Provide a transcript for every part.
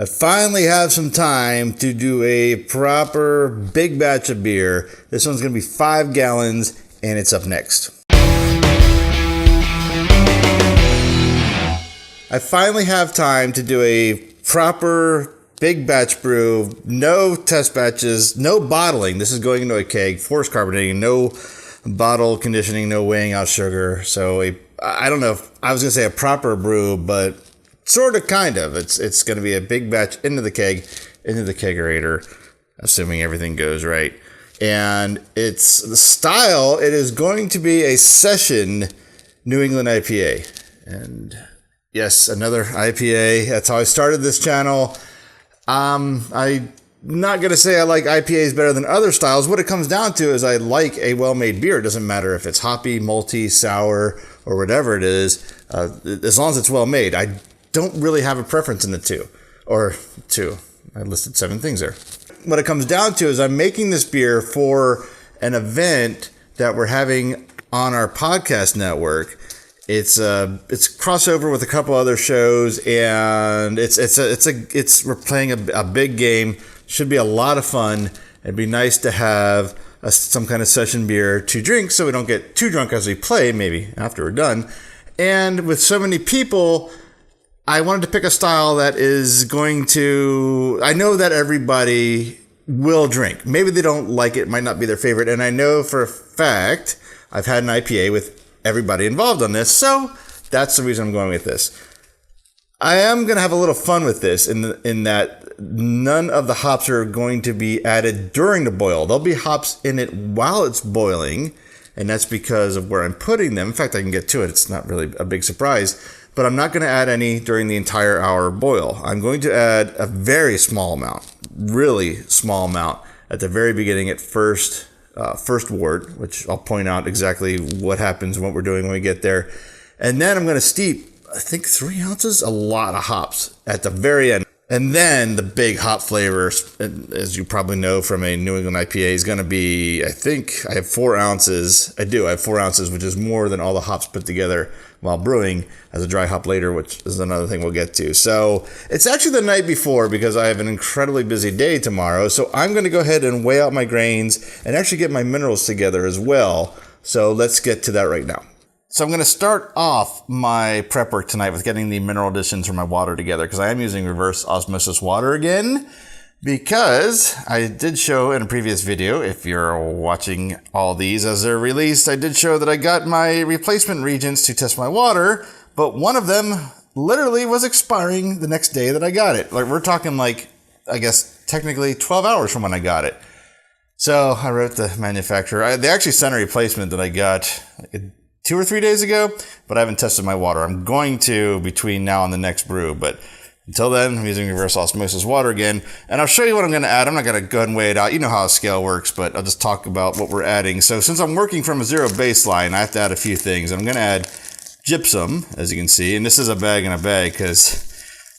I finally have some time to do a proper big batch of beer. This one's going to be 5 gallons, and it's up next. I finally have time to do a proper big batch brew, no test batches, no bottling. This is going into a keg, forced carbonating, no bottle conditioning, no weighing out sugar. So I don't know if I was going to say a proper brew, but sort of, kind of. It's going to be a big batch into the kegerator, assuming everything goes right. And it's the style, it is going to be a session New England IPA. And yes, another IPA. That's how I started this channel. I'm not going to say I like IPAs better than other styles. What it comes down to is I like a well-made beer. It doesn't matter if it's hoppy, malty, sour, or whatever it is, as long as it's well-made. I don't really have a preference in the two. I listed 7 things there. What it comes down to is I'm making this beer for an event that we're having on our podcast network. It's crossover with a couple other shows, and we're playing a big game. Should be a lot of fun. It'd be nice to have some kind of session beer to drink so we don't get too drunk as we play, maybe after we're done. And with so many people, I wanted to pick a style that is going to, I know that everybody will drink. Maybe they don't like it, might not be their favorite. And I know for a fact, I've had an IPA with everybody involved on this. So that's the reason I'm going with this. I am going to have a little fun with this in that none of the hops are going to be added during the boil. There'll be hops in it while it's boiling. And that's because of where I'm putting them. In fact, I can get to it. It's not really a big surprise. But I'm not going to add any during the entire hour boil. I'm going to add a very small amount, really small amount at the very beginning at first wort, which I'll point out exactly what happens and what we're doing when we get there. And then I'm going to steep, I think 3 ounces, a lot of hops at the very end. And then the big hop flavor, as you probably know from a New England IPA, is going to be, I think I have 4 ounces. I have 4 ounces, which is more than all the hops put together while brewing as a dry hop later, which is another thing we'll get to. So it's actually the night before because I have an incredibly busy day tomorrow. So I'm going to go ahead and weigh out my grains and actually get my minerals together as well. So let's get to that right now. So I'm going to start off my prep work tonight with getting the mineral additions for my water together because I am using reverse osmosis water again because I did show in a previous video, if you're watching all these as they're released, I did show that I got my replacement reagents to test my water, but one of them literally was expiring the next day that I got it. Like we're talking like, I guess technically 12 hours from when I got it. So I wrote the manufacturer. They actually sent a replacement that I got 2 or 3 days ago, but I haven't tested my water. I'm going to between now and the next brew, but until then, I'm using reverse osmosis water again, and I'll show you what I'm going to add. I'm not going to go ahead and weigh it out. You know how a scale works, but I'll just talk about what we're adding. So since I'm working from a zero baseline, I have to add a few things. I'm going to add gypsum, as you can see, and this is a bag in a bag because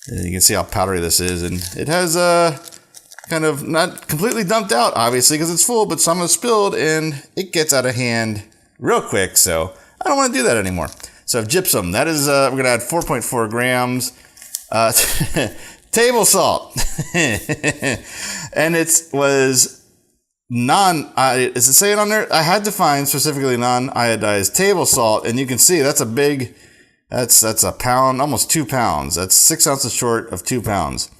you can see how powdery this is, and it has kind of not completely dumped out, obviously, because it's full, but some is spilled, and it gets out of hand real quick, so I don't want to do that anymore. So gypsum, that is, we're going to add 4.4 grams. Table salt. And it was is it saying on there? I had to find specifically non-iodized table salt, and you can see that's a big, that's a pound, almost 2 pounds. That's 6 ounces short of 2 pounds.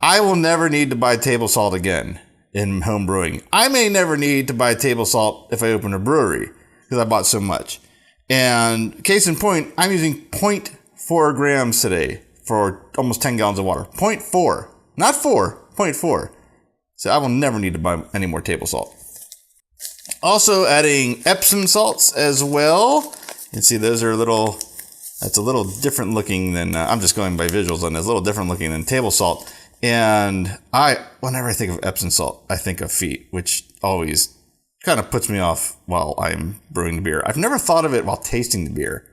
I will never need to buy table salt again in home brewing. I may never need to buy table salt if I open a brewery because I bought so much. And case in point, I'm using 0.4 grams today for almost 10 gallons of water. 0.4, not 4, 0.4. So I will never need to buy any more table salt. Also adding Epsom salts as well. You can see those are that's a little different looking than, I'm just going by visuals on this, a little different looking than table salt. And whenever I think of Epsom salt, I think of feet, which always kind of puts me off while I'm brewing the beer. I've never thought of it while tasting the beer.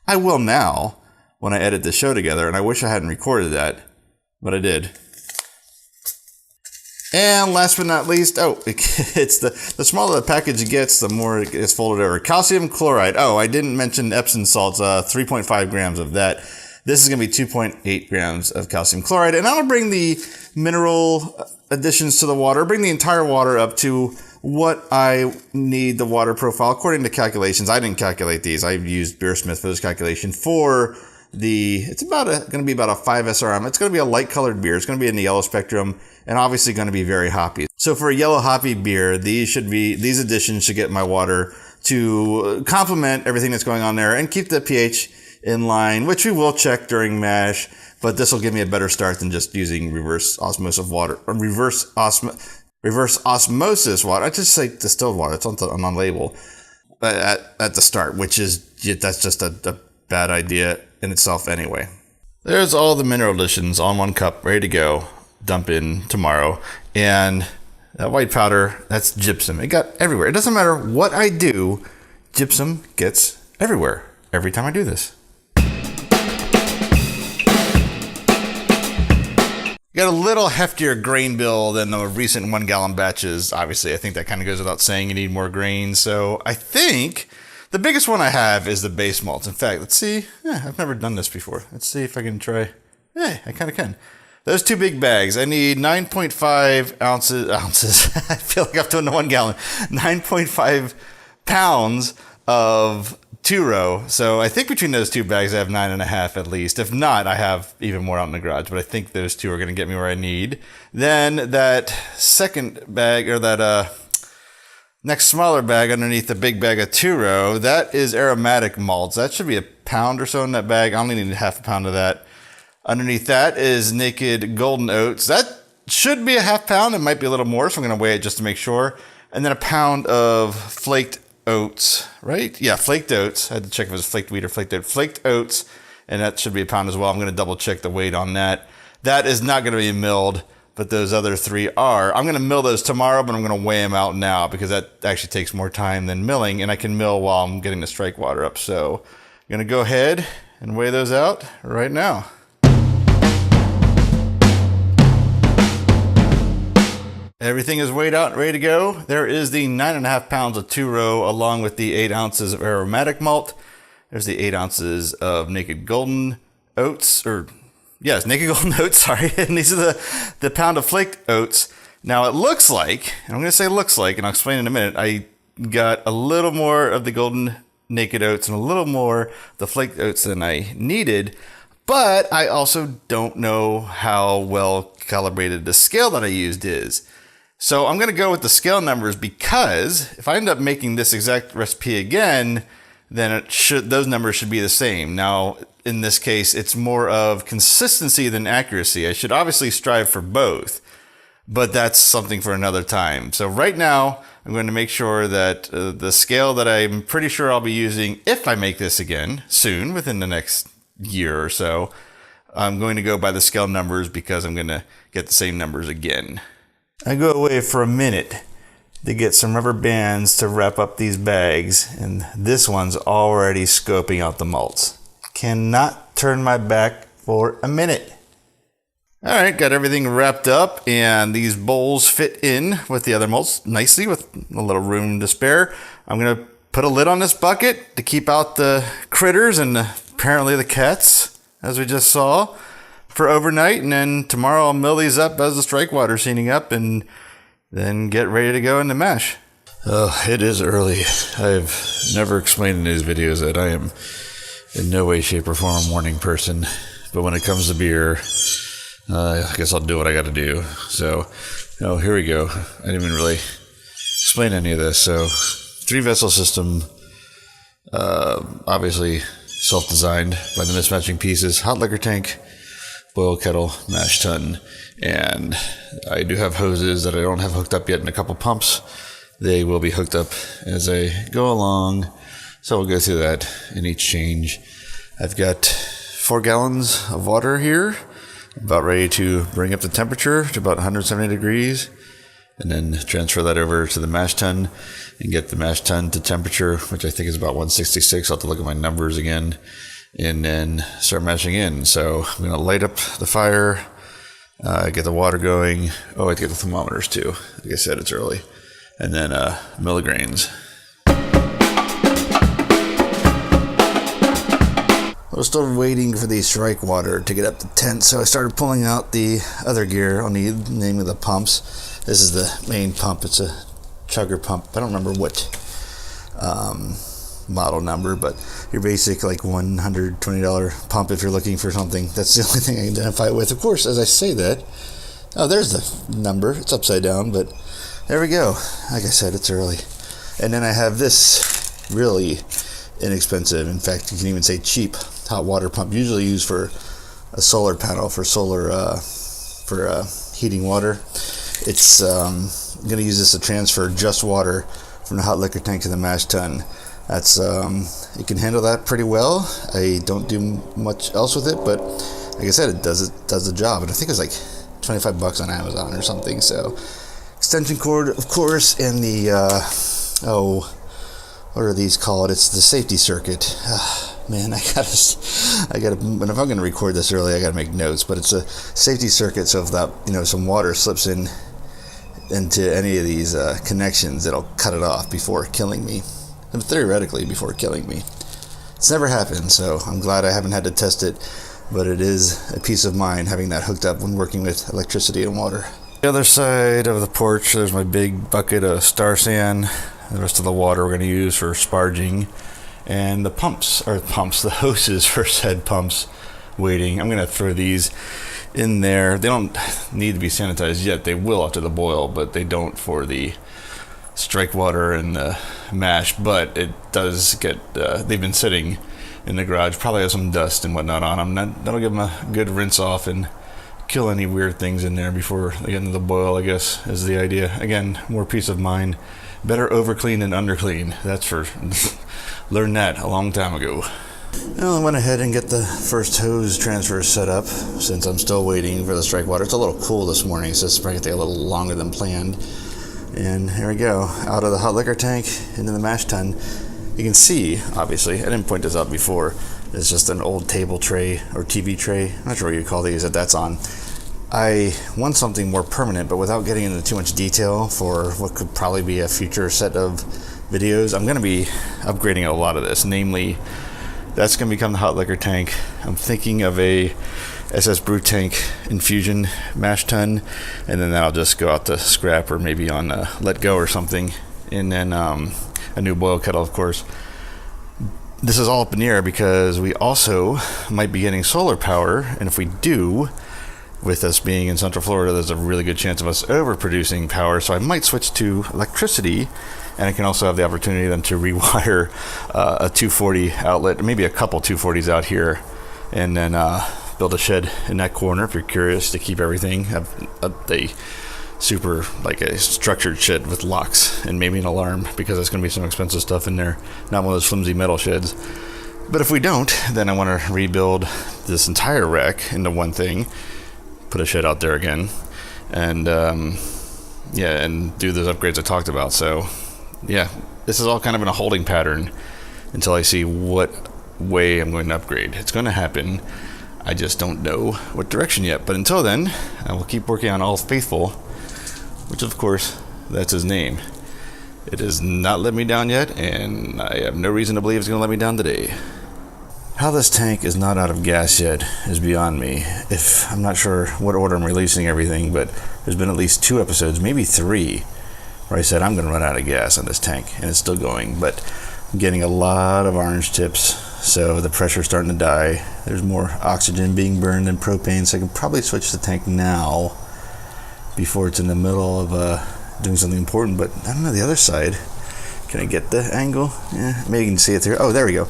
I will now when I edit the show together, and I wish I hadn't recorded that, but I did. And last but not least, it's the smaller the package gets, the more it gets folded over. Calcium chloride. I didn't mention Epsom salts, 3.5 grams of that. This is going to be 2.8 grams of calcium chloride. And I'm going to bring the mineral additions to the water, bring the entire water up to what I need the water profile according to calculations. I didn't calculate these. I used Beersmith for this calculation for it's going to be about a 5 SRM. It's going to be a light colored beer. It's going to be in the yellow spectrum and obviously going to be very hoppy. So for a yellow hoppy beer, these additions should get my water to complement everything that's going on there and keep the pH in line, which we will check during mash, but this will give me a better start than just using reverse osmosis water or reverse osmosis water. I just say distilled water. It's on the label at the start, that's just a bad idea in itself anyway. There's all the mineral additions on 1 cup, ready to go. Dump in tomorrow. And that white powder, that's gypsum. It got everywhere. It doesn't matter what I do, gypsum gets everywhere every time I do this. Got a little heftier grain bill than the recent 1 gallon batches. Obviously, I think that kind of goes without saying. You need more grains. So I think the biggest one I have is the base malt. In fact, let's see. I've never done this before. Let's see if I can try. I kind of can. Those 2 big bags. I need 9.5 ounces. I feel like I'm doing the 1 gallon. 9.5 pounds of 2-row. So I think between those 2 bags, I have 9.5 at least. If not, I have even more out in the garage. But I think those 2 are going to get me where I need. Then that second bag, or that next smaller bag underneath the big bag of 2-row, that is aromatic malts. That should be a pound or so in that bag. I only need half a pound of that. Underneath that is naked golden oats. That should be a half pound. It might be a little more, so I'm going to weigh it just to make sure. And then a pound of flaked oats, right? Yeah, flaked oats. I had to check if it was flaked wheat or flaked oat. Flaked oats, and that should be a pound as well. I'm going to double check the weight on that. That is not going to be milled, but those other 3 are. I'm going to mill those tomorrow, but I'm going to weigh them out now because that actually takes more time than milling, and I can mill while I'm getting the strike water up. So I'm going to go ahead and weigh those out right now. Everything is weighed out and ready to go. There is the 9.5 pounds of 2-row along with the 8 ounces of aromatic malt. There's the 8 ounces of naked golden oats, naked golden oats, sorry. And these are the pound of flaked oats. Now it looks like, and I'm going to say looks like, and I'll explain in a minute, I got a little more of the golden naked oats and a little more the flaked oats than I needed. But I also don't know how well calibrated the scale that I used is. So I'm going to go with the scale numbers because if I end up making this exact recipe again, then those numbers should be the same. Now, in this case, it's more of consistency than accuracy. I should obviously strive for both, but that's something for another time. So right now, I'm going to make sure that the scale that I'm pretty sure I'll be using if I make this again soon, within the next year or so, I'm going to go by the scale numbers because I'm going to get the same numbers again. I go away for a minute to get some rubber bands to wrap up these bags, and this one's already scoping out the malts. Cannot turn my back for a minute. All right, got everything wrapped up, and these bowls fit in with the other malts nicely with a little room to spare. I'm going to put a lid on this bucket to keep out the critters and apparently the cats, as we just saw, for overnight, and then tomorrow I'll mill these up as the strike water's heating up and then get ready to go into mash. Oh, it is early. I've never explained in these videos that I am in no way, shape, or form a morning person, but when it comes to beer, I guess I'll do what I got to do. So, here we go. I didn't even really explain any of this. So, 3-vessel system, obviously self-designed by the mismatching pieces, hot liquor tank, boil kettle, mash tun, and I do have hoses that I don't have hooked up yet in a couple pumps. They will be hooked up as I go along, so we'll go through that in each change. I've got 4 gallons of water here, about ready to bring up the temperature to about 170 degrees, and then transfer that over to the mash tun and get the mash tun to temperature, which I think is about 166. I'll have to look at my numbers again, and then start mashing in. So I'm going to light up the fire, get the water going. Oh, I have to get the thermometers too. Like I said, it's early. And then mill the grains. I was still waiting for the strike water to get up to 10, so I started pulling out the other gear on the name of the pumps. This is the main pump. It's a chugger pump. I don't remember what model number, but your basic like $120 pump if you're looking for something. That's the only thing I identify with. Of course, as I say that, oh, there's the number. It's upside down, but there we go. Like I said, it's early. And then I have this really inexpensive, in fact, you can even say cheap, hot water pump, usually used for a solar panel, for heating water. It's I'm going to use this to transfer just water from the hot liquor tank to the mash tun. That's it can handle that pretty well. I don't do much else with it, but like I said, it does the job. And I think it's like $25 on Amazon or something. So extension cord, of course, and the what are these called? It's the safety circuit. Man, I gotta. And if I'm gonna record this early, I gotta make notes. But it's a safety circuit, so if that some water slips into any of these connections, it'll cut it off before killing me. And theoretically, before killing me. It's never happened, so I'm glad I haven't had to test it. But it is a peace of mind having that hooked up when working with electricity and water. The other side of the porch, there's my big bucket of Star San. The rest of the water we're going to use for sparging. And the the hoses for said pumps waiting. I'm going to throw these in there. They don't need to be sanitized yet. They will after the boil, but they don't for the strike water and the mash. But it does get, they've been sitting in the garage. Probably have some dust and whatnot on them. That'll give them a good rinse off and kill any weird things in there before they get into the boil, I guess, is the idea. Again, more peace of mind. Better overclean than underclean. That's for learned that a long time ago. Well, I went ahead and get the first hose transfer set up since I'm still waiting for the strike water. It's a little cool this morning, so it's probably going to take a little longer than planned. And here we go, out of the hot liquor tank into the mash tun. You can see, obviously, I didn't point this out before, it's just an old table tray or TV tray. I'm not sure what you call these that that's on. I want something more permanent, but without getting into too much detail for what could probably be a future set of videos, I'm going to be upgrading a lot of this. Namely, that's going to become the hot liquor tank. I'm thinking of a SS Brew Tank infusion mash tun, and then that'll just go out to scrap or maybe on Let Go or something. And then a new boil kettle, of course. This is all up in the air because we also might be getting solar power, and if we do, with us being in Central Florida, there's a really good chance of us overproducing power, so I might switch to electricity, and I can also have the opportunity then to rewire a 240 outlet, maybe a couple 240s out here, and then build a shed in that corner if you're curious to keep everything. Have a super, like a structured shed with locks and maybe an alarm, because there's going to be some expensive stuff in there, not one of those flimsy metal sheds. But if we don't, then I want to rebuild this entire wreck into one thing, put a shed out there again, and and do those upgrades I talked about. So yeah, this is all kind of in a holding pattern until I see what way I'm going to upgrade. It's going to happen. I just don't know what direction yet. But until then, I will keep working on All Faithful, which of course, that's his name. It has not let me down yet, and I have no reason to believe it's going to let me down today. How this tank is not out of gas yet is beyond me. I'm not sure what order I'm releasing everything, but there's been at least 2 episodes, maybe 3, where I said I'm going to run out of gas on this tank, and it's still going. But I'm getting a lot of orange tips, so the pressure's starting to die. There's more oxygen being burned than propane, so I can probably switch the tank now before it's in the middle of doing something important. But I don't know, the other side. Can I get the angle? Yeah, maybe you can see it through. Oh, there we go.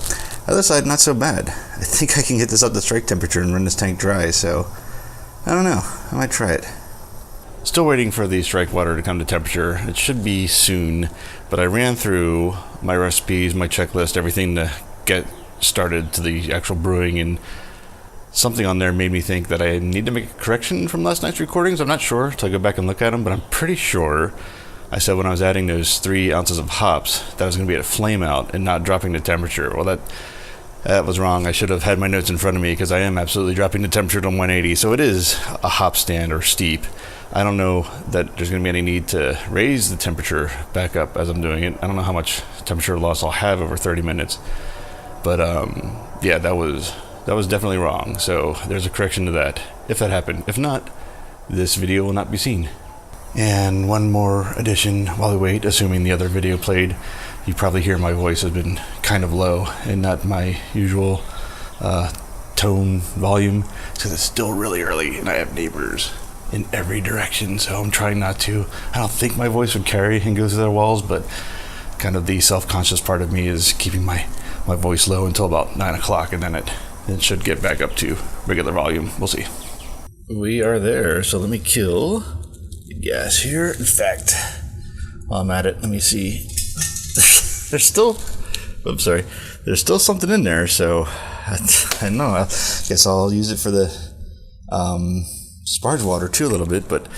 Other side, not so bad. I think I can get this up to strike temperature and run this tank dry, so I don't know. I might try it. Still waiting for the strike water to come to temperature. It should be soon, but I ran through my recipes, my checklist, everything to get started to the actual brewing, and something on there made me think that I need to make a correction from last night's recordings. I'm not sure till I go back and look at them, but I'm pretty sure I said when I was adding those 3 ounces of hops that I was going to be at a flame out and not dropping the temperature. Well, that was wrong. I should have had my notes in front of me, because I am absolutely dropping the temperature to 180. So it is a hop stand or steep. I don't know that there's going to be any need to raise the temperature back up as I'm doing it. I don't know how much temperature loss I'll have over 30 minutes. But yeah, that was that was definitely wrong. So there's a correction to that, if that happened. If not, this video will not be seen. And one more addition while we wait, assuming the other video played. You probably hear my voice has been kind of low and not my usual tone volume, because it's still really early and I have neighbors in every direction, so I'm trying not to. I don't think my voice would carry and go through their walls, but kind of the self-conscious part of me is keeping my voice low until about 9 o'clock, and then it should get back up to regular volume. We'll see. We are there, so let me kill the gas here. In fact, while I'm at it, let me see. There's still, oops, sorry. There's still something in there, so I don't know. I guess I'll use it for the sparge water too a little bit, but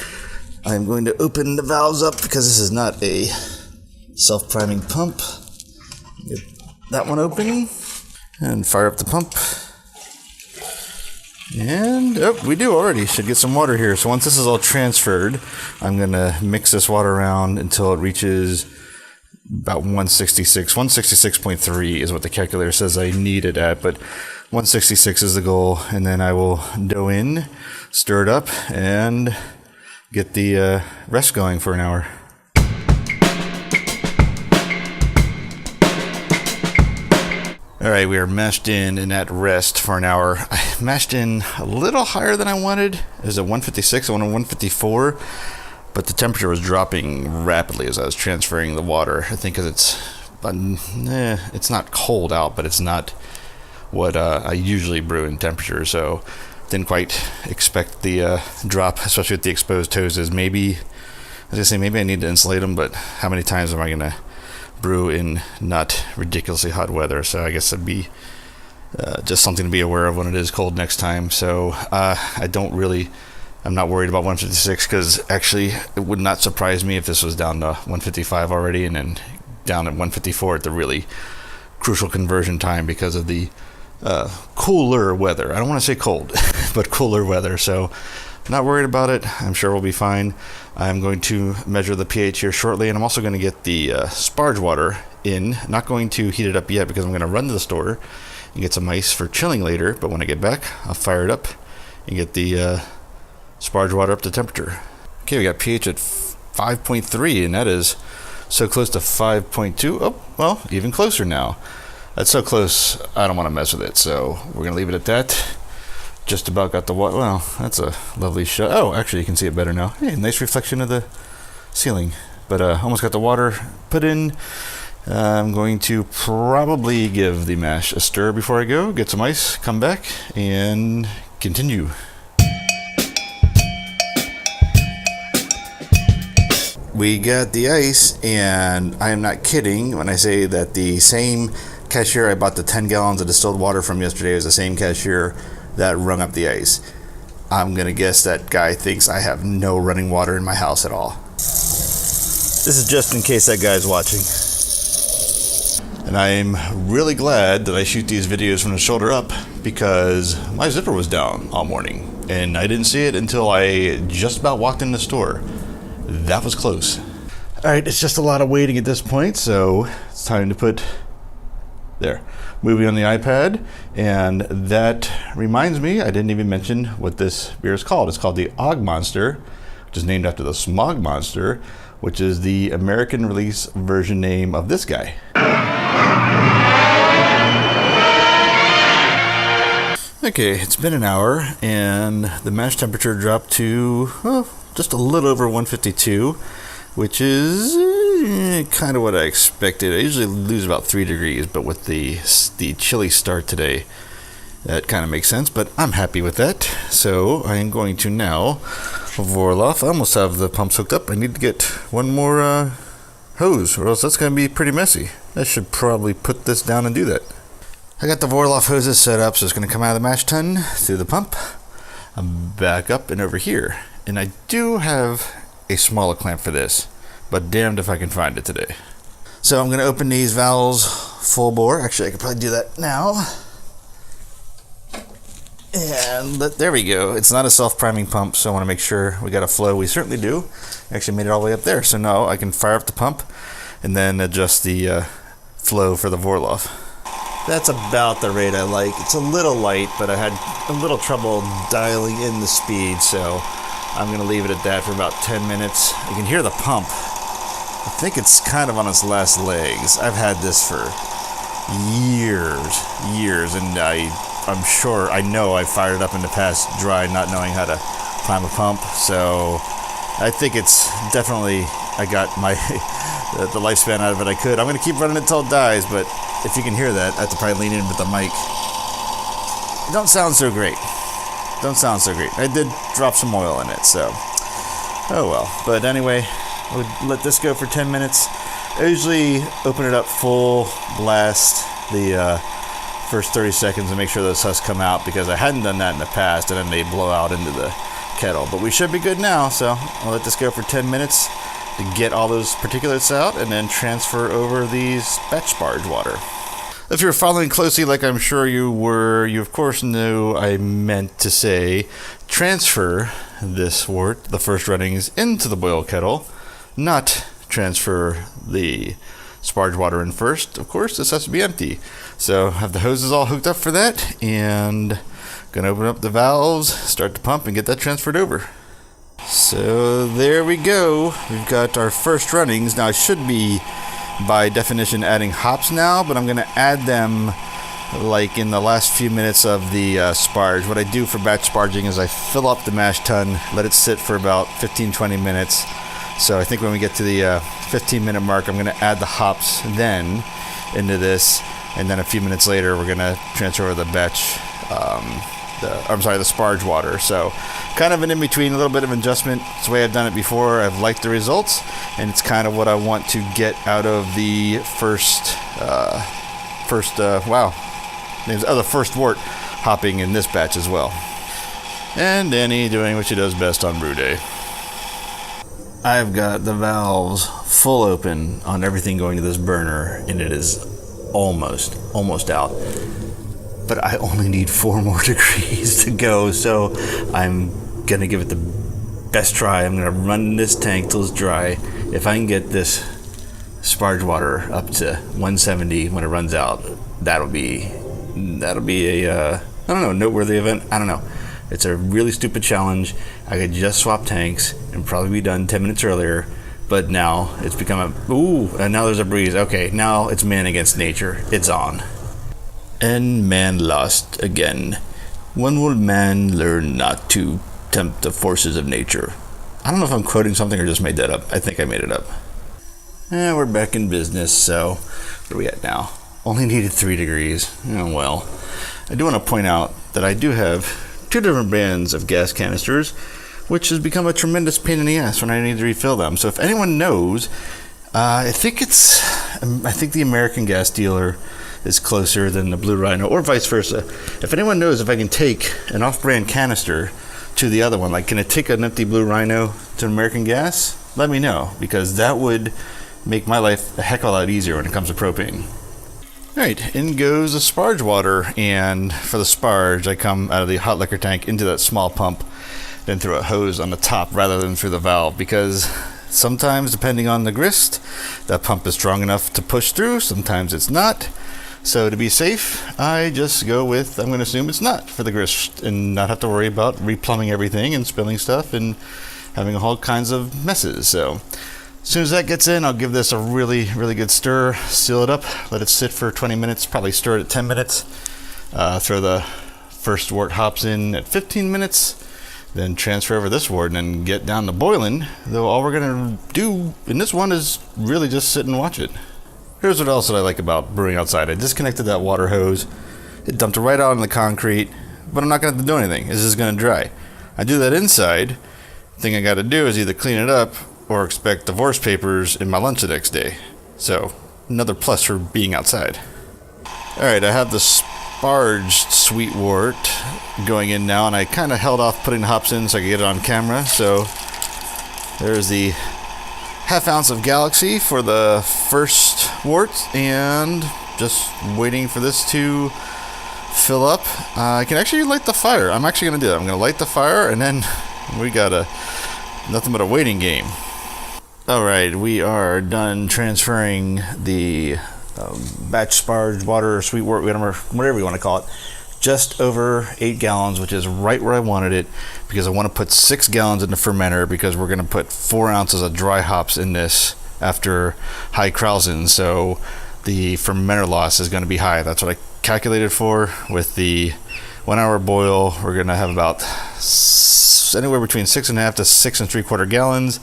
I'm going to open the valves up because this is not a self-priming pump. Get that one open and fire up the pump. And, oh, we do already. Should get some water here. So once this is all transferred, I'm going to mix this water around until it reaches about 166. 166.3 is what the calculator says I need it at, but 166 is the goal. And then I will dough in, stir it up, and get the rest going for an hour. All right, we are mashed in and at rest for an hour. I mashed in a little higher than I wanted. It was at 156, I wanted 154, but the temperature was dropping rapidly as I was transferring the water. I think because it's not cold out, but it's not what I usually brew in temperature, so didn't quite expect the drop, especially with the exposed hoses. Maybe, as I say, maybe I need to insulate them, but how many times am I going to brew in not ridiculously hot weather? So I guess it'd be just something to be aware of when it is cold next time. So I'm not worried about 156, because actually it would not surprise me if this was down to 155 already and then down at 154 at the really crucial conversion time because of the cooler weather. I don't want to say cold, but cooler weather. So not worried about it. I'm sure we'll be fine. I'm going to measure the pH here shortly, and I'm also going to get the sparge water in. Not going to heat it up yet because I'm going to run to the store and get some ice for chilling later, but when I get back, I'll fire it up and get the sparge water up to temperature. Okay, we got pH at 5.3, and that is so close to 5.2. Oh, well, even closer now. That's so close, I don't want to mess with it, so we're going to leave it at that. Just about got the water. Well, that's a lovely shot. Oh, actually, you can see it better now. Hey, nice reflection of the ceiling. But almost got the water put in. I'm going to probably give the mash a stir before I go, get some ice, come back, and continue. We got the ice, and I am not kidding when I say that the same cashier I bought the 10 gallons of distilled water from yesterday is the same cashier that rung up the ice. I'm gonna guess that guy thinks I have no running water in my house at all. This is just in case that guy's watching. And I'm really glad that I shoot these videos from the shoulder up, because my zipper was down all morning and I didn't see it until I just about walked in the store. That was close. Alright, it's just a lot of waiting at this point, so it's time to put there movie on the iPad. And that reminds me, I didn't even mention what this beer is called. It's called the Og Monster, which is named after the Smog Monster, which is the American release version name of this guy. Okay, it's been an hour and the mash temperature dropped to just a little over 152, which is kind of what I expected. I usually lose about 3 degrees, but with the chilly start today, that kind of makes sense, but I'm happy with that. So I am going to now Vorloff. I almost have the pumps hooked up. I need to get one more hose, or else that's going to be pretty messy. I should probably put this down and do that. I got the Vorloff hoses set up, so it's going to come out of the mash tun through the pump, back up and over here. And I do have a smaller clamp for this, but damned if I can find it today. So I'm going to open these valves full bore. Actually, I could probably do that now. And there we go. It's not a self-priming pump, so I want to make sure we got a flow. We certainly do. Actually made it all the way up there. So now I can fire up the pump and then adjust the flow for the Vorloff. That's about the rate I like. It's a little light, but I had a little trouble dialing in the speed, so I'm going to leave it at that for about 10 minutes. You can hear the pump. I think it's kind of on its last legs. I've had this for years, and I'm sure, I know I fired it up in the past dry, not knowing how to prime a pump, so I think it's definitely, I got my the lifespan out of it I could. I'm going to keep running it till it dies, but if you can hear that, I have to probably lean in with the mic. It don't sound so great. I did drop some oil in it, so oh well. But anyway, I would let this go for 10 minutes. I usually open it up full blast the first 30 seconds and make sure those husks come out, because I hadn't done that in the past, and then they blow out into the kettle. But we should be good now, so I'll let this go for 10 minutes to get all those particulates out, and then transfer over these batch sparge water. If you're following closely, like I'm sure you were, you of course knew I meant to say transfer this wort, the first runnings, into the boil kettle, not transfer the sparge water in first. Of course, this has to be empty. So I have the hoses all hooked up for that, and gonna open up the valves, start the pump, and get that transferred over. So there we go. We've got our first runnings. Now I should be, by definition, adding hops now, but I'm going to add them like in the last few minutes of the sparge. What I do for batch sparging is I fill up the mash tun, let it sit for about 15-20 minutes. So I think when we get to the 15-minute mark, I'm going to add the hops then into this, and then a few minutes later we're going to transfer over the batch the sparge water. So kind of an in-between, a little bit of adjustment. It's the way I've done it before. I've liked the results, and it's kind of what I want to get out of the first wort hopping in this batch as well. And Danny doing what she does best on brew day. I've got the valves full open on everything going to this burner, and it is almost out. But I only need 4 more degrees to go, so I'm gonna give it the best try. I'm gonna run this tank till it's dry. If I can get this sparge water up to 170 when it runs out, that'll be a I don't know, noteworthy event. I don't know. It's a really stupid challenge. I could just swap tanks and probably be done 10 minutes earlier, but now it's become and now there's a breeze. Okay, now it's man against nature. It's on. And man lost again. When will man learn not to tempt the forces of nature? I don't know if I'm quoting something or just made that up. I think I made it up. We're back in business, so where are we at now? Only needed 3 degrees. Oh well. I do want to point out that I do have 2 different brands of gas canisters, which has become a tremendous pain in the ass when I need to refill them. So if anyone knows, I think the American gas dealer is closer than the Blue Rhino, or vice versa. If anyone knows if I can take an off-brand canister to the other one, like can I take an empty Blue Rhino to American Gas, let me know, because that would make my life a heck of a lot easier when it comes to propane. Alright, in goes the sparge water, and for the sparge I come out of the hot liquor tank into that small pump, then through a hose on the top rather than through the valve, because sometimes, depending on the grist, that pump is strong enough to push through, sometimes it's not. So to be safe, I just go with, I'm going to assume it's not for the grist, and not have to worry about replumbing everything and spilling stuff and having all kinds of messes. So as soon as that gets in, I'll give this a really good stir, seal it up, let it sit for 20 minutes, probably stir it at 10 minutes, throw the first wort hops in at 15 minutes, then transfer over this wort and then get down to boiling, though all we're going to do in this one is really just sit and watch it. Here's what else that I like about brewing outside. I disconnected that water hose. It dumped it right out on the concrete, but I'm not going to have to do anything. It's just going to dry. I do that inside. The thing I got to do is either clean it up or expect divorce papers in my lunch the next day. So, another plus for being outside. Alright, I have the sparged sweet wort going in now, and I kind of held off putting the hops in so I could get it on camera. So, there's the half ounce of Galaxy for the first wort, and just waiting for this to fill up. I can actually light the fire. I'm actually going to do that. I'm going to light the fire, and then we got nothing but a waiting game. Alright, we are done transferring the batch sparge water or sweet wort, whatever you want to call it. Just over 8 gallons, which is right where I wanted it, because I want to put 6 gallons in the fermenter, because we're going to put 4 ounces of dry hops in this after high Krausen, so the fermenter loss is going to be high. That's what I calculated for. With the 1 hour boil, we're going to have about anywhere between 6.5 to 6 3/4 gallons.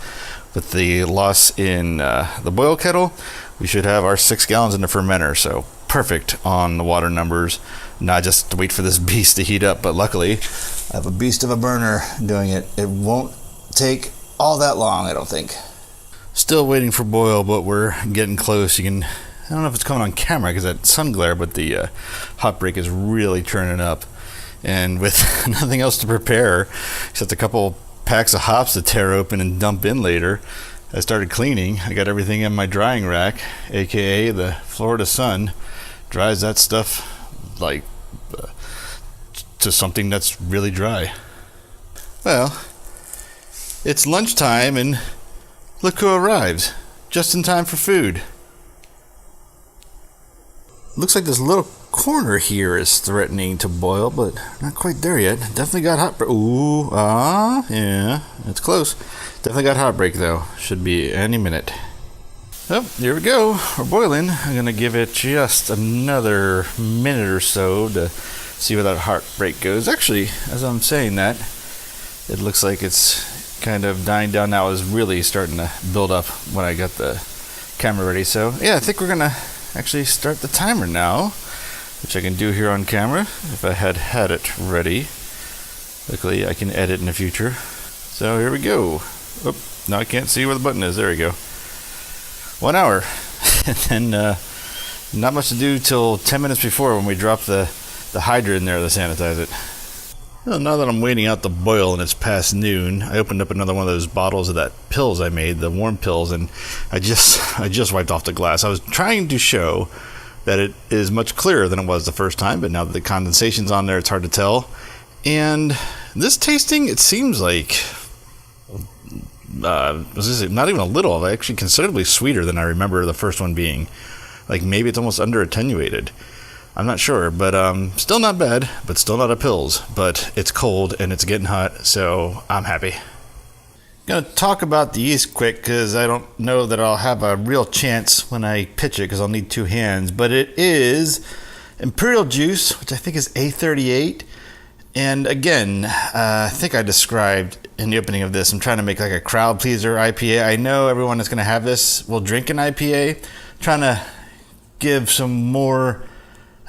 With the loss in the boil kettle, we should have our 6 gallons in the fermenter, so perfect on the water numbers. Not just to wait for this beast to heat up, but luckily I have a beast of a burner doing it. It won't take all that long, I don't think. Still waiting for boil, but we're getting close. I don't know if it's coming on camera because that sun glare, but the hop break is really turning up. And with nothing else to prepare except a couple packs of hops to tear open and dump in later, I started cleaning. I got everything in my drying rack, aka the Florida sun. Dries that stuff like to something that's really dry. Well, it's lunchtime and look who arrives, just in time for food. Looks like this little corner here is threatening to boil, but not quite there yet. Definitely got hot break. Ooh, yeah, it's close. Definitely got hot break though. Should be any minute. Oh, here we go. We're boiling. I'm gonna give it just another minute or so to see where that heart break goes. Actually, as I'm saying that, it looks like it's kind of dying down now. It was really starting to build up when I got the camera ready. So yeah, I think we're gonna actually start the timer now, which I can do here on camera if I had it ready. Luckily I can edit in the future. So here we go. Oh, now I can't see where the button is. There we go. 1 hour. And then not much to do till 10 minutes before, when we drop the Hydra in there to sanitize it. Well, now that I'm waiting out the boil and it's past noon, I opened up another one of those bottles of that pills I made, the warm pills, and I just wiped off the glass. I was trying to show that it is much clearer than it was the first time, but now that the condensation's on there, it's hard to tell. And this tasting, it seems like not even a little, actually considerably sweeter than I remember the first one being. Like maybe it's almost under attenuated. I'm not sure, but still not bad, but still not a pills. But it's cold and it's getting hot, so I'm happy. Gonna talk about the yeast quick, because I don't know that I'll have a real chance when I pitch it, because I'll need 2 hands. But it is Imperial Juice, which I think is A38. And again, I think I described in the opening of this, I'm trying to make like a crowd pleaser IPA. I know everyone that's going to have this will drink an IPA. Trying to give some more,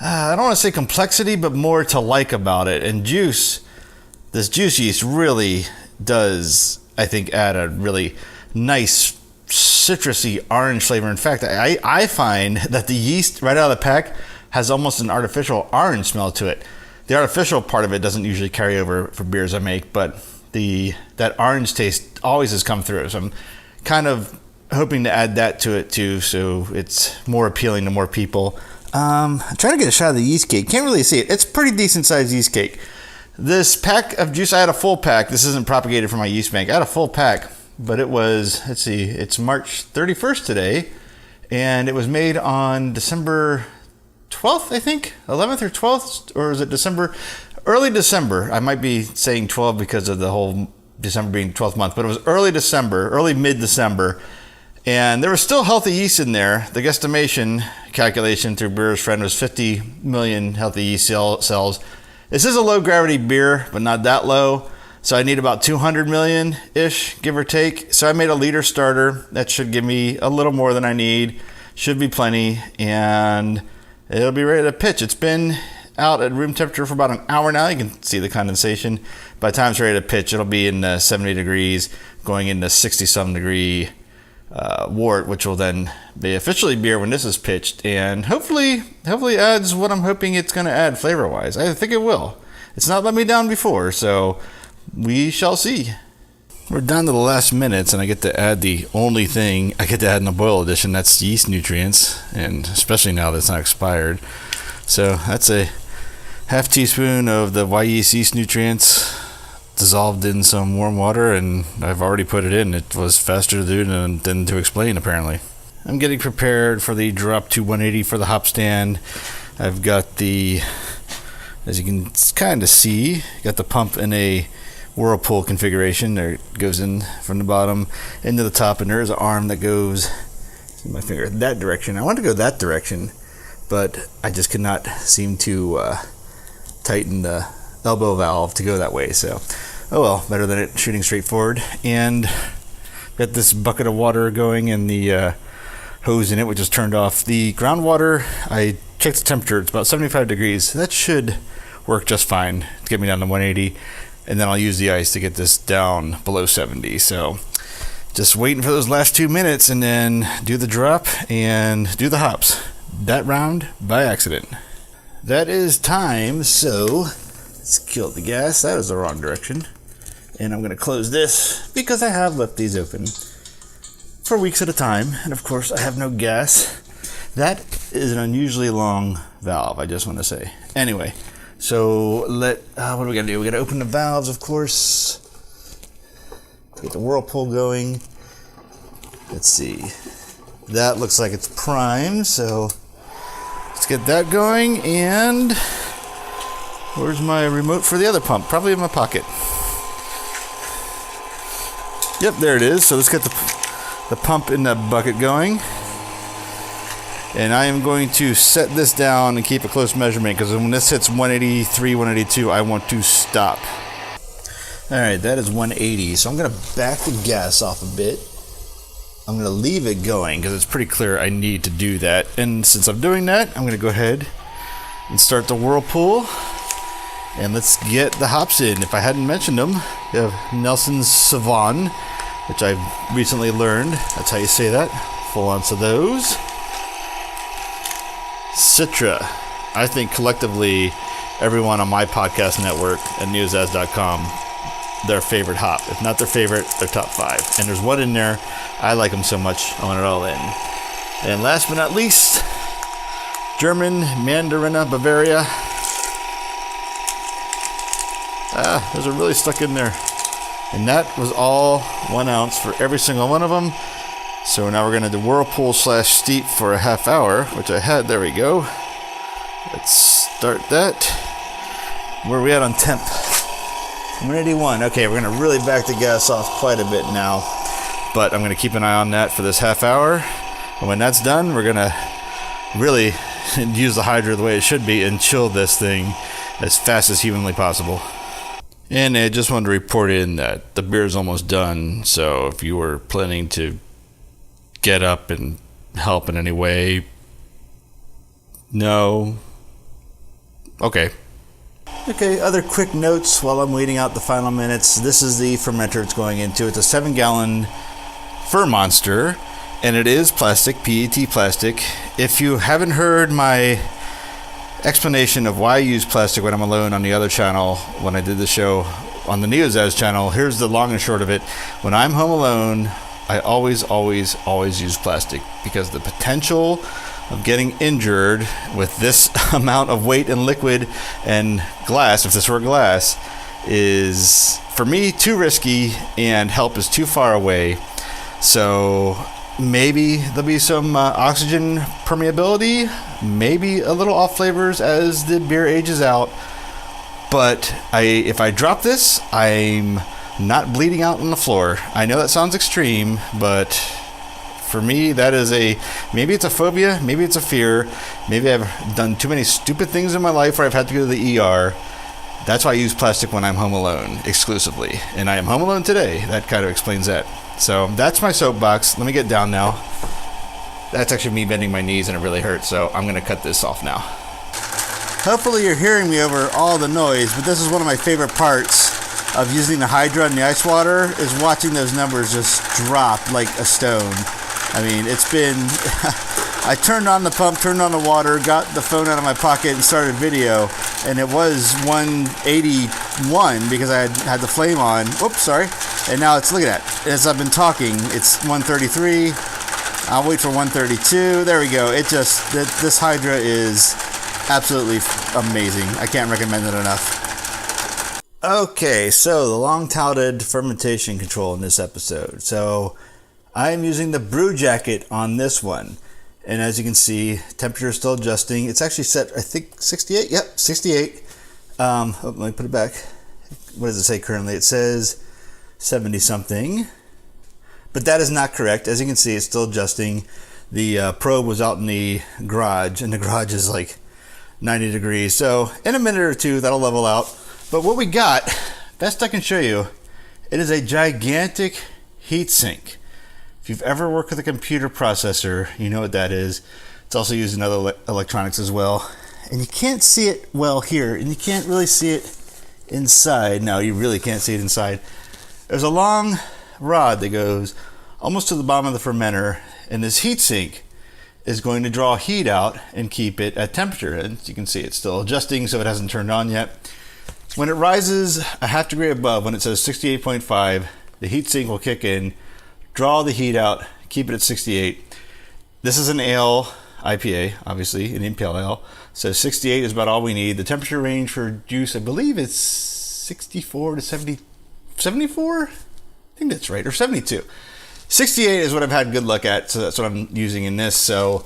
I don't want to say complexity, but more to like about it. And this juice yeast really does, I think, add a really nice citrusy orange flavor. In fact, I find that the yeast right out of the pack has almost an artificial orange smell to it. The artificial part of it doesn't usually carry over for beers I make, but that orange taste always has come through. So I'm kind of hoping to add that to it too, so it's more appealing to more people. I'm trying to get a shot of the yeast cake. Can't really see it. It's pretty decent sized yeast cake. This pack of juice, I had a full pack. This isn't propagated from my yeast bank. I had a full pack, but it was, let's see, it's March 31st today, and it was made on December 12th, I think, 11th or 12th, or is it December? Early December. I might be saying 12 because of the whole December being 12th month, but it was early mid-December, and there was still healthy yeast in there. The guesstimation calculation through Brewer's Friend was 50 million healthy yeast cells. This is a low gravity beer, but not that low, so I need about 200 million-ish, give or take. So I made a liter starter. That should give me a little more than I need. Should be plenty, and it'll be ready to pitch. It's been out at room temperature for about an hour now. You can see the condensation. By the time it's ready to pitch, it'll be in 70 degrees, going into 60-some degree wort, which will then be officially beer when this is pitched, and hopefully adds what I'm hoping it's going to add flavor-wise. I think it will. It's not let me down before, so we shall see. We're down to the last minutes, and I get to add the only thing I get to add in the boil edition. That's yeast nutrients, and especially now that it's not expired. So that's a half teaspoon of the yeast nutrients dissolved in some warm water, and I've already put it in. It was faster to do than to explain, apparently. I'm getting prepared for the drop to 180 for the hop stand. I've got the, as you can kind of see, got the pump in a whirlpool configuration. There it goes in from the bottom into the top, and there's an arm that goes, see my finger, that direction. I want to go that direction, but I just could not seem to tighten the elbow valve to go that way. So, oh well, better than it shooting straight forward. And got this bucket of water going and the hose in it, which is turned off. The groundwater, I checked the temperature. It's about 75 degrees. That should work just fine to get me down to 180. And then I'll use the ice to get this down below 70. So just waiting for those last 2 minutes and then do the drop and do the hops. That round by accident. That is time, so let's kill the gas. That was the wrong direction. And I'm going to close this because I have left these open for weeks at a time. And of course, I have no gas. That is an unusually long valve, I just want to say. Anyway. So what are we gonna do? We gotta open the valves, of course. Get the whirlpool going. Let's see. That looks like it's primed, so let's get that going. And where's my remote for the other pump? Probably in my pocket. Yep, there it is. So let's get the pump in the bucket going. And I am going to set this down and keep a close measurement, because when this hits 183, 182, I want to stop. Alright, that is 180. So I'm going to back the gas off a bit. I'm going to leave it going because it's pretty clear I need to do that. And since I'm doing that, I'm going to go ahead and start the whirlpool. And let's get the hops in. If I hadn't mentioned them, you have Nelson's Sauvon, which I've recently learned. That's how you say that. Full ounce of those. Citra. I think collectively, everyone on my podcast network at newsaz.com, their favorite hop. If not their favorite, their top 5. And there's one in there. I like them so much, I want it all in. And last but not least, German Mandarina Bavaria. Those are really stuck in there. And that was all 1 ounce for every single one of them. So now we're going to do whirlpool / steep for a half hour, which I had. There we go. Let's start that. Where are we at on temp? 181. Okay, we're going to really back the gas off quite a bit now. But I'm going to keep an eye on that for this half hour. And when that's done, we're going to really use the hydro the way it should be and chill this thing as fast as humanly possible. And I just wanted to report in that the beer is almost done. So if you were planning to get up and help in any way, no. Okay, other quick notes while I'm waiting out the final minutes. This is the fermenter it's going into. It's a 7-gallon Fur Monster, and it is plastic, PET plastic. If you haven't heard my explanation of why I use plastic when I'm alone on the other channel, when I did the show on the NeoZaz channel, here's the long and short of it. When I'm home alone, I always use plastic, because the potential of getting injured with this amount of weight and liquid and glass, if this were glass, is, for me, too risky, and help is too far away. So maybe there'll be some oxygen permeability, maybe a little off flavors as the beer ages out. But if I drop this, I'm not bleeding out on the floor. I know that sounds extreme, but for me, that is maybe it's a phobia, maybe it's a fear, maybe I've done too many stupid things in my life where I've had to go to the ER. That's why I use plastic when I'm home alone, exclusively. And I am home alone today. That kind of explains that. So that's my soapbox. Let me get down now. That's actually me bending my knees and it really hurts, so I'm going to cut this off now. Hopefully you're hearing me over all the noise, but this is one of my favorite parts of using the Hydra and the ice water, is watching those numbers just drop like a stone. I mean, it's been... I turned on the pump, turned on the water, got the phone out of my pocket and started video, and it was 181 because I had the flame on. Whoops, sorry. And now it's, look at that. As I've been talking, it's 133. I'll wait for 132. There we go. It just, this Hydra is absolutely amazing. I can't recommend it enough. Okay, so the long-touted fermentation control in this episode. So I'm using the brew jacket on this one. And as you can see, temperature is still adjusting. It's actually set, I think, 68. Yep, 68. Let me put it back. What does it say currently? It says 70 something. But that is not correct. As you can see, it's still adjusting. The probe was out in the garage, and the garage is like 90 degrees. So in a minute or two, that'll level out. But what we got, best I can show you, it is a gigantic heatsink. If you've ever worked with a computer processor, you know what that is. It's also used in other electronics as well. And you can't see it well here, and you can't really see it inside. No, you really can't see it inside. There's a long rod that goes almost to the bottom of the fermenter, and this heatsink is going to draw heat out and keep it at temperature. And you can see it's still adjusting, so it hasn't turned on yet. When it rises a half degree above, when it says 68.5, the heatsink will kick in, draw the heat out, keep it at 68. This is an ale IPA, obviously, an impale ale. So 68 is about all we need. The temperature range for juice, I believe it's 64 to 70, 74? I think that's right, or 72. 68 is what I've had good luck at, so that's what I'm using in this. So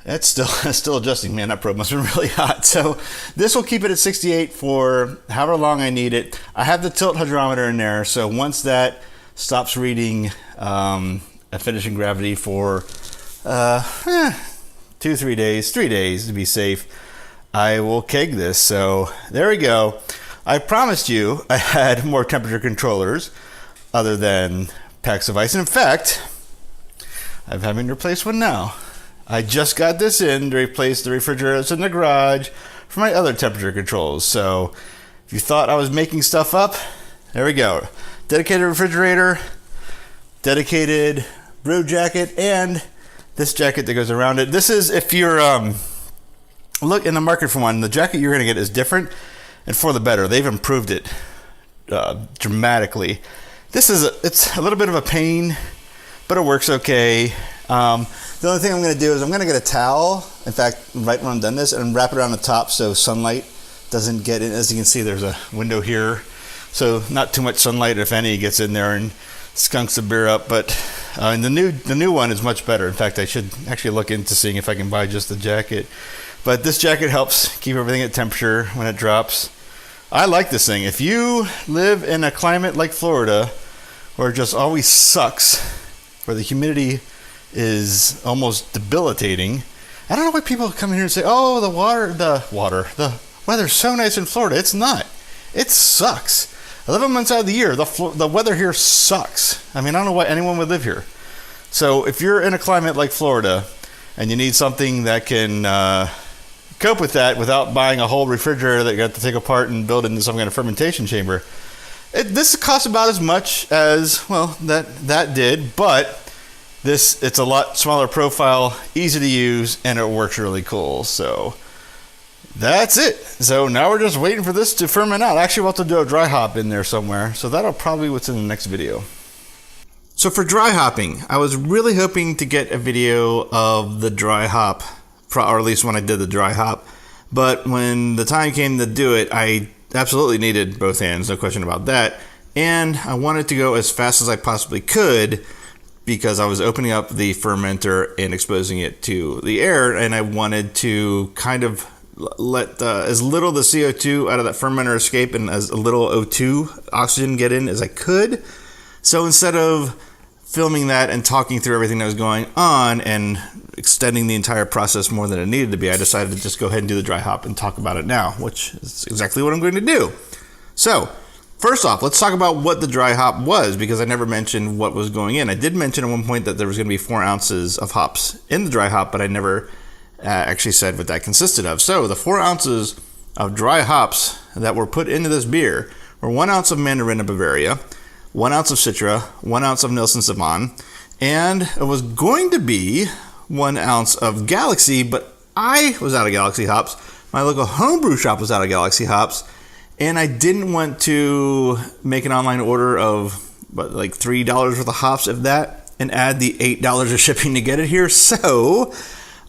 that's still adjusting. Man, that probe must have been really hot. So this will keep it at 68 for however long I need it. I have the tilt hydrometer in there, so once that stops reading at finishing gravity for 3 days to be safe, I will keg this. So there we go. I promised you I had more temperature controllers other than packs of ice. And in fact, I'm having to replace one now. I just got this in to replace the refrigerator that's in the garage for my other temperature controls. So if you thought I was making stuff up, there we go. Dedicated refrigerator, dedicated brew jacket, and this jacket that goes around it. This is, if you're look in the market for one, the jacket you're going to get is different and for the better. They've improved it dramatically. It's a little bit of a pain, but it works okay. The only thing I'm going to do is I'm going to get a towel, in fact, right when I'm done this, and wrap it around the top so sunlight doesn't get in. As you can see, there's a window here, so not too much sunlight, if any, gets in there and skunks the beer up. But and the new one is much better. In fact, I should actually look into seeing if I can buy just the jacket. But this jacket helps keep everything at temperature when it drops. I like this thing. If you live in a climate like Florida, where it just always sucks, where the humidity is almost debilitating, I don't know why people come in here and say, "Oh, the weather's so nice in Florida." It's not. It sucks. 11 months out of the year, the weather here sucks. I mean, I don't know why anyone would live here. So if you're in a climate like Florida and you need something that can cope with that without buying a whole refrigerator that you have to take apart and build into some kind of fermentation chamber, this costs about as much as, well, that did, but it's a lot smaller profile, easy to use, and it works really cool. So that's it. So now we're just waiting for this to ferment out. Actually, we'll have to do a dry hop in there somewhere, so that'll probably be what's in the next video. So for dry hopping, I was really hoping to get a video of the dry hop, or at least when I did the dry hop, but when the time came to do it, I absolutely needed both hands, no question about that, and I wanted to go as fast as I possibly could because I was opening up the fermenter and exposing it to the air, and I wanted to kind of let as little of the CO2 out of that fermenter escape and as little O2 oxygen get in as I could. So instead of filming that and talking through everything that was going on and extending the entire process more than it needed to be, I decided to just go ahead and do the dry hop and talk about it now, which is exactly what I'm going to do. So first off, let's talk about what the dry hop was, because I never mentioned what was going in. I did mention at one point that there was going to be 4 ounces of hops in the dry hop, but I never actually said what that consisted of. So the 4 ounces of dry hops that were put into this beer were 1 ounce of Mandarin of Bavaria, 1 ounce of Citra, 1 ounce of Nelson Sauvin, and it was going to be 1 ounce of Galaxy, but I was out of Galaxy hops. My local homebrew shop was out of Galaxy hops, and I didn't want to make an online order of like $3 worth of hops, if that, and add the $8 of shipping to get it here. So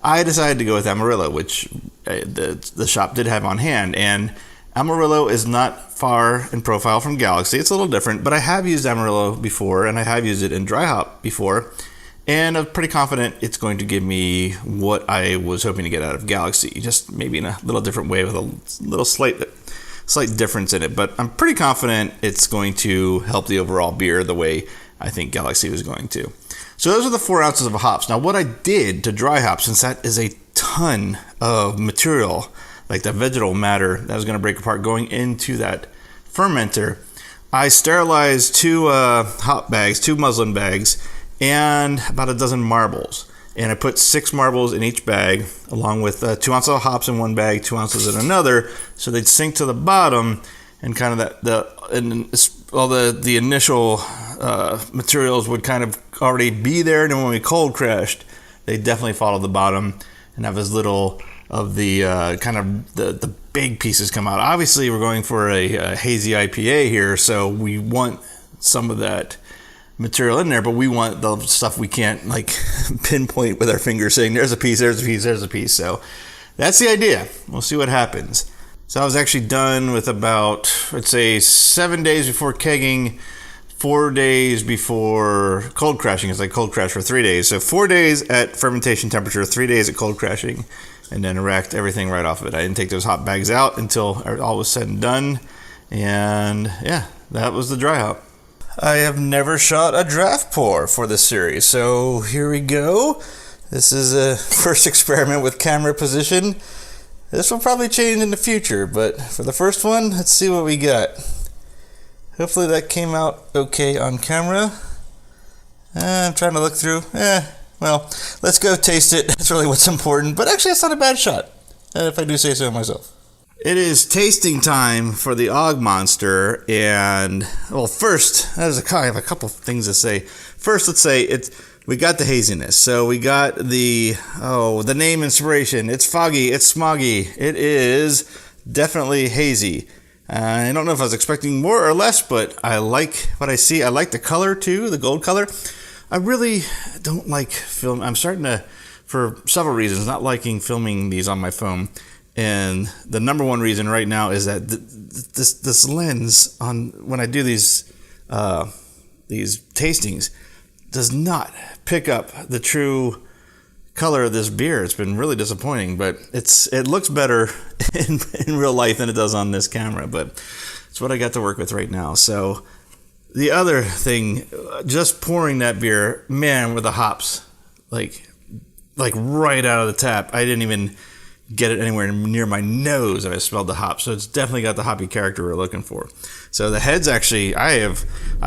I decided to go with Amarillo, which the shop did have on hand, and Amarillo is not far in profile from Galaxy. It's a little different, but I have used Amarillo before, and I have used it in dry hop before, and I'm pretty confident it's going to give me what I was hoping to get out of Galaxy, just maybe in a little different way with a little slight difference in it. But I'm pretty confident it's going to help the overall beer the way I think Galaxy was going to. So those are the 4 ounces of hops. Now, what I did to dry hop, since that is a ton of material, like the vegetal matter that was going to break apart going into that fermenter, I sterilized 2 hop bags, 2 muslin bags, and about a dozen marbles. And I put 6 marbles in each bag, along with 2 ounces of hops in one bag, 2 ounces in another, so they'd sink to the bottom, and kind of all the initial materials would kind of already be there, and then when we cold crashed, they definitely followed the bottom and have as little of the kind of the big pieces come out. Obviously, we're going for a hazy IPA here, so we want some of that material in there, but we want the stuff we can't like pinpoint with our fingers, saying there's a piece, there's a piece, there's a piece. So that's the idea. We'll see what happens. So I was actually done with about, let's say, 7 days before kegging, 4 days before cold crashing, because I cold crashed for 3 days. So 4 days at fermentation temperature, 3 days at cold crashing, and then racked everything right off of it. I didn't take those hop bags out until all was said and done. And yeah, that was the dry hop. I have never shot a draft pour for this series, so here we go. This is a first experiment with camera position. This will probably change in the future, but for the first one, let's see what we got. Hopefully that came out okay on camera. I'm trying to look through. Well, let's go taste it. That's really what's important, but actually it's not a bad shot, if I do say so myself. It is tasting time for the Og Monster, and well, first, I have a couple things to say. First, let's say we got the haziness. So we got the name inspiration. It's foggy, it's smoggy. It is definitely hazy. I don't know if I was expecting more or less, but I like what I see. I like the color too, the gold color. I really don't like film. I'm starting to, for several reasons, not liking filming these on my phone. And the number one reason right now is that this lens on when I do these tastings does not pick up the true color of this beer. It's been really disappointing, but it looks better in real life than it does on this camera. But it's what I got to work with right now. So the other thing, just pouring that beer, man, with the hops, like right out of the tap. I didn't even get it anywhere near my nose and I smelled the hops. So it's definitely got the hoppy character we're looking for. So the heads actually, I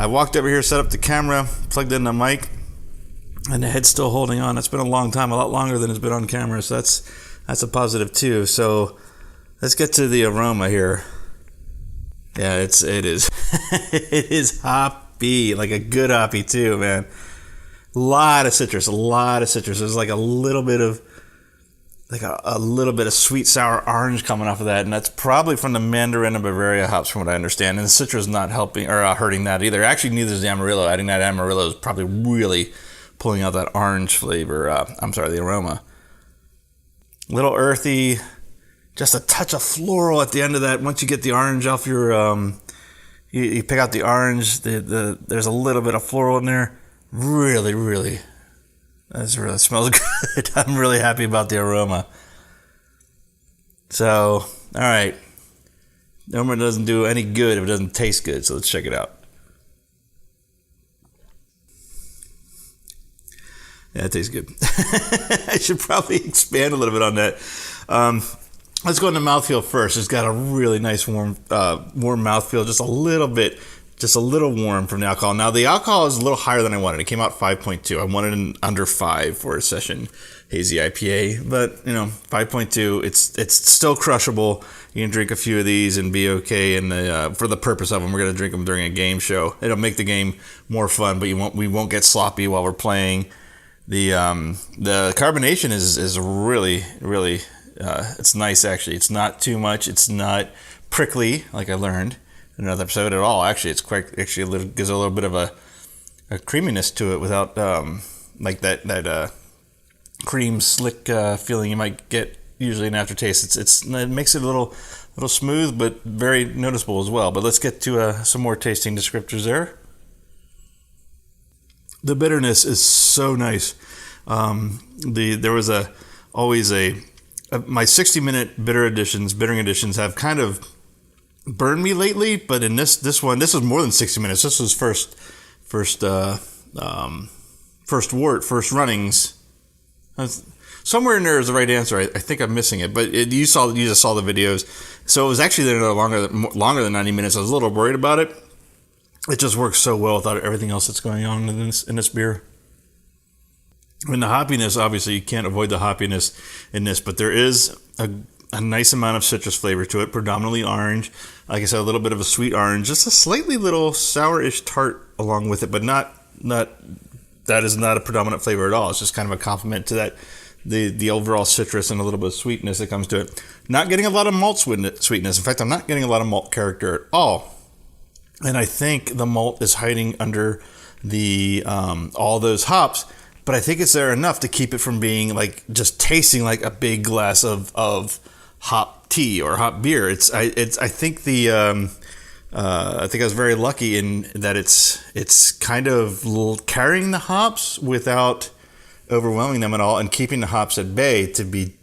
walked over here, set up the camera, plugged in the mic, and the head's still holding on. It's been a long time, a lot longer than it's been on camera. So that's a positive too. So let's get to the aroma here. Yeah, it is. It is hoppy, like a good hoppy too, man. A lot of citrus. There's like a little bit of sweet sour orange coming off of that, and that's probably from the Mandarin and Bavaria hops, from what I understand. And the citrus is not helping or hurting that either. Actually, neither is the Amarillo. Adding that Amarillo is probably really pulling out that orange flavor. The aroma. Little earthy, just a touch of floral at the end of that. Once you get the orange off your, you pick out the orange. There's a little bit of floral in there. Really, that really smells good. I'm really happy about the aroma. So, all right. Aroma doesn't do any good if it doesn't taste good, so let's check it out. Yeah, it tastes good. I should probably expand a little bit on that. Let's go into mouthfeel first. It's got a really nice warm mouthfeel, just a little warm from the alcohol. Now, the alcohol is a little higher than I wanted. It came out 5.2. I wanted an under 5 for a session hazy IPA, but 5.2. It's still crushable. You can drink a few of these and be okay. And for the purpose of them, we're gonna drink them during a game show. It'll make the game more fun, but we won't get sloppy while we're playing. The carbonation is really it's nice actually. It's not too much. It's not prickly like I learned in another episode at all. Actually, it's quite gives a little bit of a creaminess to it without like that cream slick feeling you might get usually an aftertaste. It makes it a little smooth, but very noticeable as well. But let's get to some more tasting descriptors there. The bitterness is so nice. There was always my 60-minute bittering additions have kind of burned me lately, but in this one, this was more than 60 minutes. This was first runnings. Somewhere in there is the right answer. I think I'm missing it, but you just saw the videos. So it was actually longer than 90 minutes. I was a little worried about it. It just works so well without everything else that's going on in this beer. And the hoppiness, obviously, you can't avoid the hoppiness in this, but there is a nice amount of citrus flavor to it, predominantly orange. Like I said, a little bit of a sweet orange, just a slightly little sourish tart along with it, but not that is not a predominant flavor at all. It's just kind of a compliment to that the overall citrus and a little bit of sweetness that comes to it. Not getting a lot of malt sweetness. In fact, I'm not getting a lot of malt character at all. And I think the malt is hiding under the all those hops, but I think it's there enough to keep it from being like just tasting like a big glass of hop tea or hop beer. I think I was very lucky in that it's kind of carrying the hops without overwhelming them at all and keeping the hops at bay to be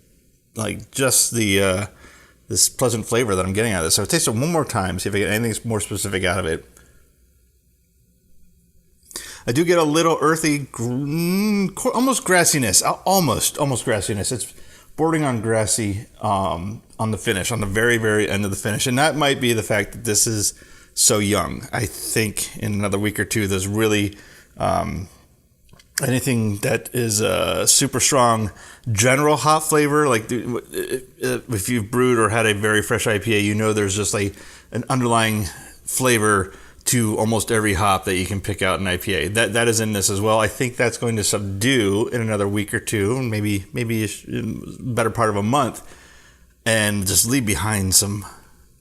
like just this pleasant flavor that I'm getting out of this. So I'll taste it one more time, see if I get anything more specific out of it. I do get a little earthy, almost grassiness, almost grassiness. It's bordering on grassy on the finish, on the very, very end of the finish. And that might be the fact that this is so young. I think in another week or two, there's really anything that is a super strong general hop flavor. Like if you've brewed or had a very fresh IPA, you know there's just like an underlying flavor to almost every hop that you can pick out in IPA. That is in this as well. I think that's going to subdue in another week or two, maybe a better part of a month, and just leave behind some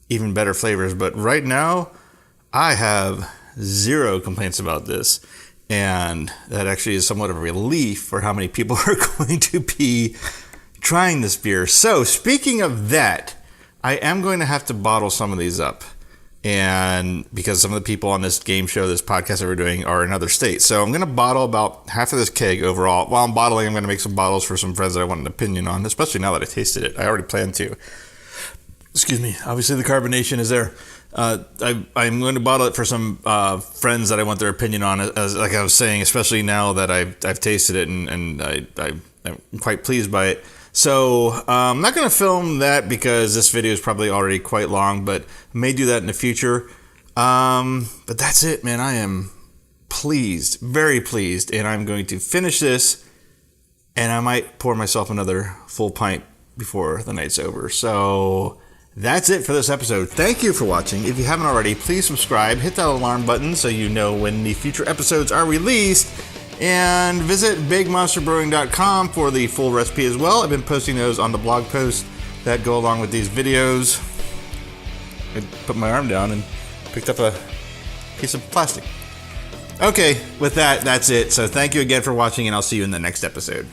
even better flavors. But right now, I have zero complaints about this. And that actually is somewhat of a relief for how many people are going to be trying this beer. So speaking of that, I am going to have to bottle some of these up. And because some of the people on this game show, this podcast that we're doing are in other states. So I'm going to bottle about half of this keg overall. While I'm bottling, I'm going to make some bottles for some friends that I want an opinion on, especially now that I tasted it. I already planned to. Excuse me. Obviously, the carbonation is there. I'm going to bottle it for some friends that I want their opinion on, as like I was saying, especially now that I've tasted it and I'm quite pleased by it. So I'm not going to film that because this video is probably already quite long, but I may do that in the future. But that's it, man. I am pleased, very pleased, and I'm going to finish this, and I might pour myself another full pint before the night's over. So that's it for this episode. Thank you for watching. If you haven't already, please subscribe, hit that alarm button so you know when the future episodes are released, and visit bigmonsterbrewing.com for the full recipe as well. I've been posting those on the blog posts that go along with these videos. I put my arm down and picked up a piece of plastic. Okay, with that, that's it. So thank you again for watching, and I'll see you in the next episode.